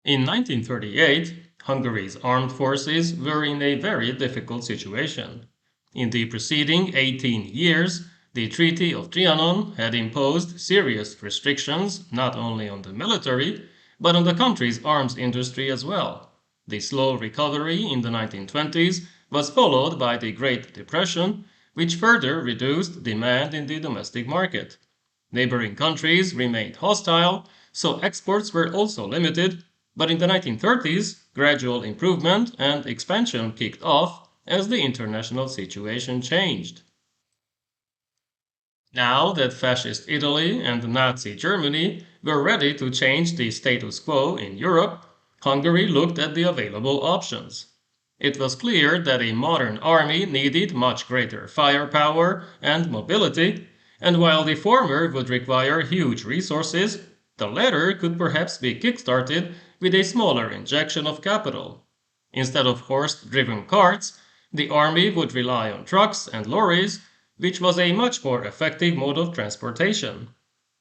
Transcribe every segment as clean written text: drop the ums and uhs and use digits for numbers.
In 1938, Hungary's armed forces were in a very difficult situation. In the preceding 18 years, the Treaty of Trianon had imposed serious restrictions not only on the military, but on the country's arms industry as well. The slow recovery in the 1920s was followed by the Great Depression, which further reduced demand in the domestic market. Neighboring countries remained hostile, so exports were also limited, but in the 1930s, gradual improvement and expansion kicked off as the international situation changed. Now that fascist Italy and Nazi Germany were ready to change the status quo in Europe, Hungary looked at the available options. It was clear that a modern army needed much greater firepower and mobility, and while the former would require huge resources, the latter could perhaps be kick-started with a smaller injection of capital. Instead of horse-driven carts, the army would rely on trucks and lorries, which was a much more effective mode of transportation.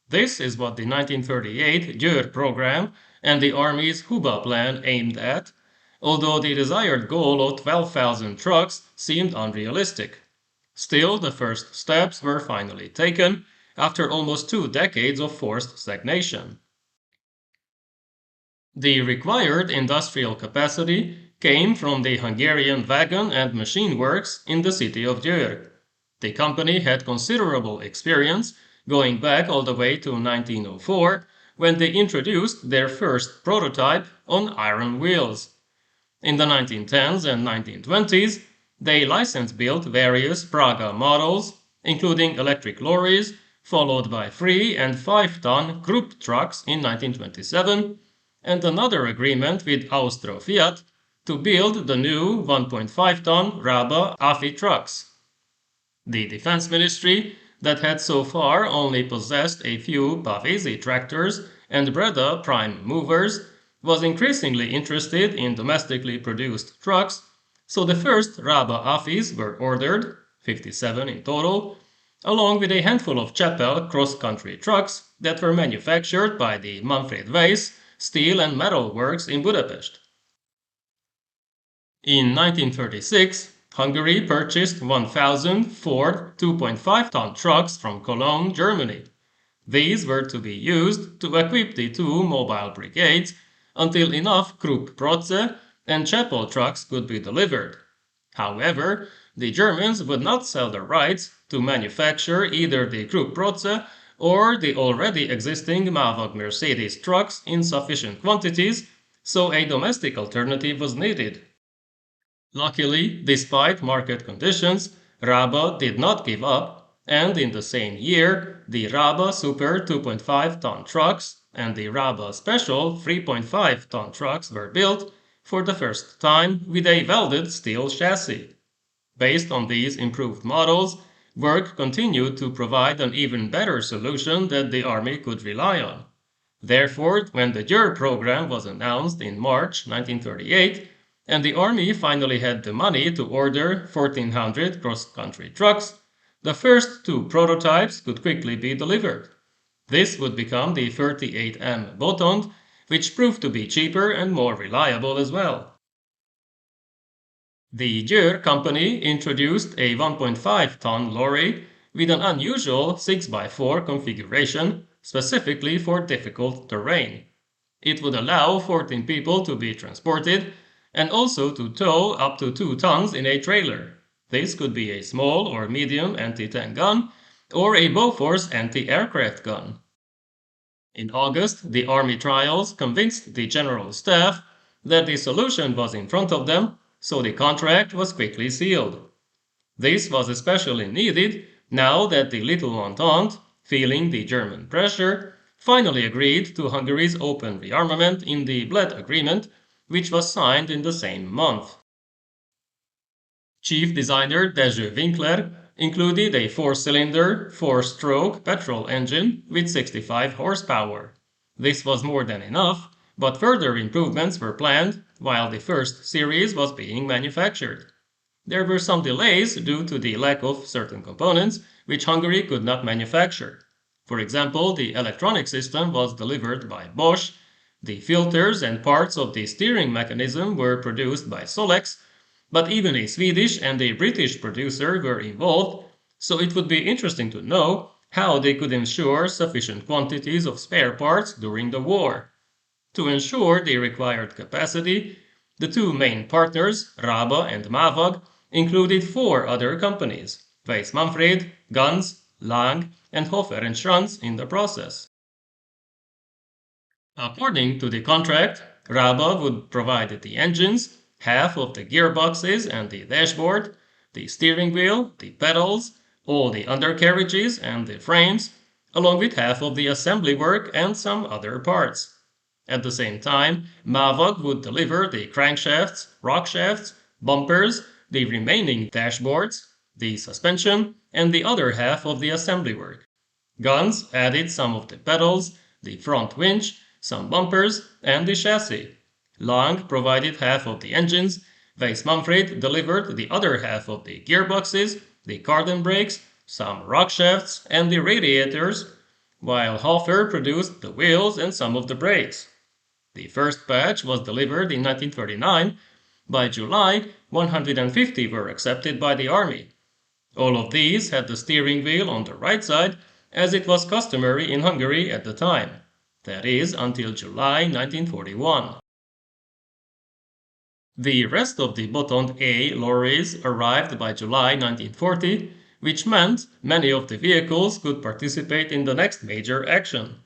This is what the 1938 Győr program and the Army's Huba plan aimed at, although the desired goal of 12,000 trucks seemed unrealistic. Still, the first steps were finally taken after almost 2 decades of forced stagnation. The required industrial capacity came from the Hungarian wagon and machine works in the city of Győr. The company had considerable experience, going back all the way to 1904, when they introduced their first prototype on iron wheels. In the 1910s and 1920s, they license-built various Praga models, including electric lorries, followed by 3 and 5-ton Krupp trucks in 1927, and another agreement with Austro Fiat to build the new 1.5-ton Raba Afi trucks. The Defense Ministry, that had so far only possessed a few Pavesi tractors and Breda prime movers, was increasingly interested in domestically produced trucks, so the first Raba Afis were ordered, 57 in total, along with a handful of Chapel cross-country trucks that were manufactured by the Manfred Weiss Steel and Metal Works in Budapest. In 1936, Hungary purchased 1,000 Ford 2.5-ton trucks from Cologne, Germany. These were to be used to equip the two mobile brigades until enough Krupp Protze and Chapel trucks could be delivered. However, the Germans would not sell the rights to manufacture either the Krupp Protze or the already existing Mavag Mercedes trucks in sufficient quantities, so a domestic alternative was needed. Luckily, despite market conditions, Raba did not give up, and in the same year, the Raba Super 2.5-ton trucks and the Raba Special 3.5-ton trucks were built for the first time with a welded steel chassis. Based on these improved models, work continued to provide an even better solution that the Army could rely on. Therefore, when the Győr program was announced in March 1938, and the Army finally had the money to order 1,400 cross-country trucks, the first two prototypes could quickly be delivered. This would become the 38M Botond, which proved to be cheaper and more reliable as well. The Győr company introduced a 1.5-ton lorry with an unusual 6x4 configuration, specifically for difficult terrain. It would allow 14 people to be transported and also to tow up to 2 tons in a trailer. This could be a small or medium anti-tank gun or a Bofors anti-aircraft gun. In August, the Army trials convinced the General Staff that the solution was in front of them, so the contract was quickly sealed. This was especially needed now that the Little Entente, feeling the German pressure, finally agreed to Hungary's open rearmament in the Bled Agreement, which was signed in the same month. Chief designer Dezső Winkler included a 4-cylinder, 4-stroke petrol engine with 65 horsepower. This was more than enough, but further improvements were planned while the first series was being manufactured. There were some delays due to the lack of certain components which Hungary could not manufacture. For example, the electronic system was delivered by Bosch, The filters and parts of the steering mechanism were produced by Solex, but even a Swedish and a British producer were involved, so it would be interesting to know how they could ensure sufficient quantities of spare parts during the war. To ensure the required capacity, the two main partners, Rabe and Mavag, included four other companies, Weiss Manfred, Ganz, Lang, and Hofer and Schranz in the process. According to the contract, Rabe would provide the engines, half of the gearboxes and the dashboard, the steering wheel, the pedals, all the undercarriages and the frames, along with half of the assembly work and some other parts. At the same time, Mavag would deliver the crankshafts, rockshafts, bumpers, the remaining dashboards, the suspension, and the other half of the assembly work. Guns added some of the pedals, the front winch, some bumpers, and the chassis. Lang provided half of the engines, Weiss Manfred delivered the other half of the gearboxes, the cardan brakes, some rockshafts, and the radiators, while Hofer produced the wheels and some of the brakes. The first batch was delivered in 1939. By July, 150 were accepted by the Army. All of these had the steering wheel on the right side, as it was customary in Hungary at the time. That is, until July 1941. The rest of the Botond A lorries arrived by July 1940, which meant many of the vehicles could participate in the next major action.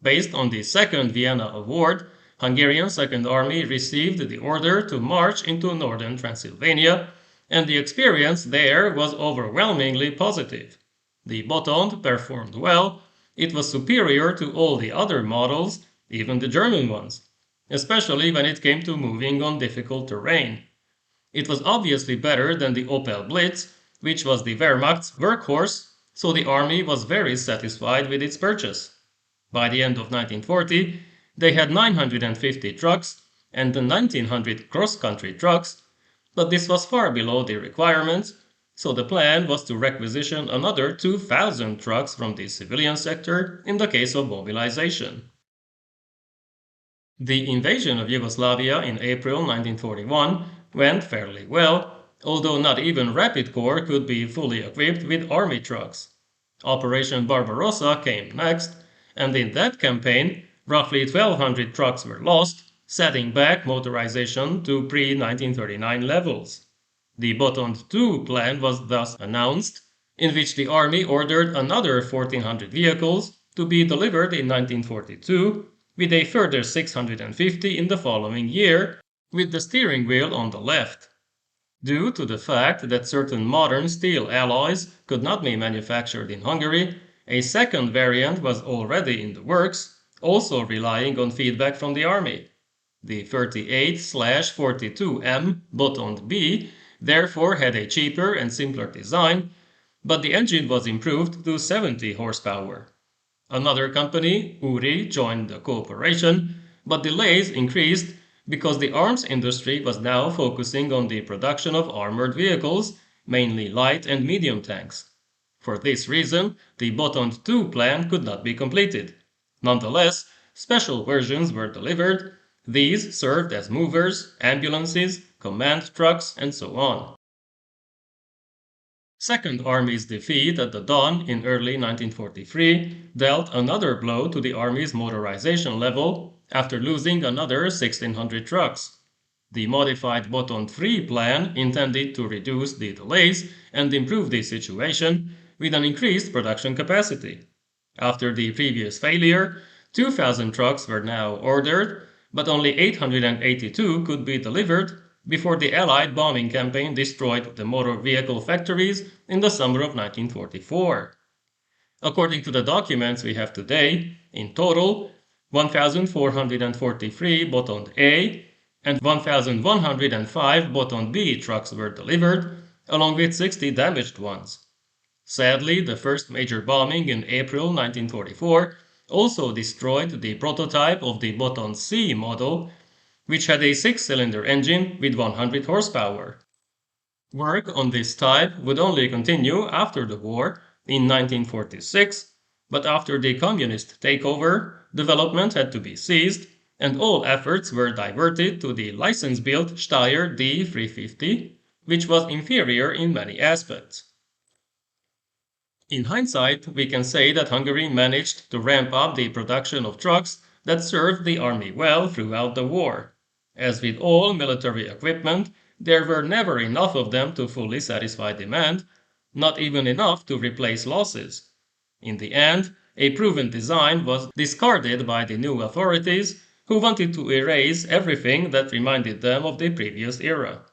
Based on the Second Vienna Award, Hungarian Second Army received the order to march into northern Transylvania, and the experience there was overwhelmingly positive. The Botond performed well. It was superior to all the other models, even the German ones, especially when it came to moving on difficult terrain. It was obviously better than the Opel Blitz, which was the Wehrmacht's workhorse, so the army was very satisfied with its purchase. By the end of 1940, they had 950 trucks and 1900 cross-country trucks, but this was far below the requirements, so the plan was to requisition another 2,000 trucks from the civilian sector in the case of mobilization. The invasion of Yugoslavia in April 1941 went fairly well, although not even Rapid Corps could be fully equipped with army trucks. Operation Barbarossa came next, and in that campaign, roughly 1,200 trucks were lost, setting back motorization to pre-1939 levels. The Botond II plan was thus announced, in which the army ordered another 1,400 vehicles to be delivered in 1942, with a further 650 in the following year, with the steering wheel on the left. Due to the fact that certain modern steel alloys could not be manufactured in Hungary, a second variant was already in the works, also relying on feedback from the army. The 38/42M Botond B therefore had a cheaper and simpler design, but the engine was improved to 70 horsepower. Another company, Uri, joined the cooperation, but delays increased because the arms industry was now focusing on the production of armored vehicles, mainly light and medium tanks. For this reason, the Botond II plan could not be completed. Nonetheless, special versions were delivered. These served as movers, ambulances, command trucks, and so on. Second Army's defeat at the Don in early 1943 dealt another blow to the Army's motorization level after losing another 1,600 trucks. The modified Botond III plan intended to reduce the delays and improve the situation with an increased production capacity. After the previous failure, 2,000 trucks were now ordered, but only 882 could be delivered before the Allied bombing campaign destroyed the motor vehicle factories in the summer of 1944. According to the documents we have today, in total, 1,443 Botond A and 1,105 Botond B trucks were delivered, along with 60 damaged ones. Sadly, the first major bombing in April 1944 also destroyed the prototype of the Botond C model, which had a 6-cylinder engine with 100 horsepower. Work on this type would only continue after the war in 1946, but after the communist takeover, development had to be ceased, and all efforts were diverted to the license-built Steyr D350, which was inferior in many aspects. In hindsight, we can say that Hungary managed to ramp up the production of trucks that served the army well throughout the war. As with all military equipment, there were never enough of them to fully satisfy demand, not even enough to replace losses. In the end, a proven design was discarded by the new authorities, who wanted to erase everything that reminded them of the previous era.